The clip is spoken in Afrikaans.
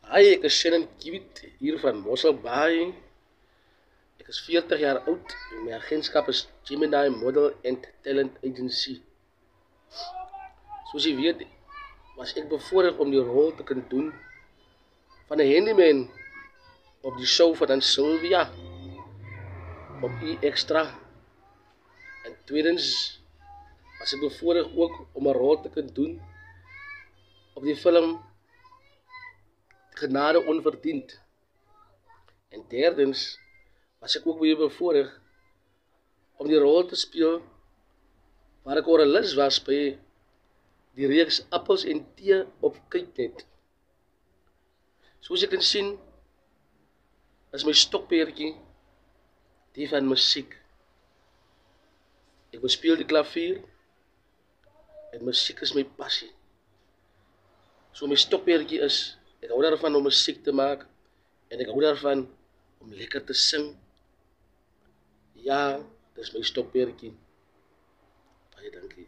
Hi, ek is Shannon Kiewit hier van Mosselbaai. Ek is 40 jaar oud en my agentskap is Gemini Model and Talent Agency. Soos jy weet, was ek bevoorreg om die rol te kan doen van 'n handyman op die show van Sylvia op E-Extra. En tweedens was ek bevoorreg ook om 'n rol te kan doen op die film Genade Onverdiend. En derdens was ek ook weer bevoorreg om die rol te speel waar ek oralis was by die reeks Appels en Tee op Kyknet. Soos ek kan sien, is my stokperdjie die van musiek. Ek bespeel die klavier en musiek is my passie. So my stokperdjie is, ek hou daarvan om musiek te maak en ek hou daarvan om lekker te sing. Ja, dis my stokperdjie. Baie dankie.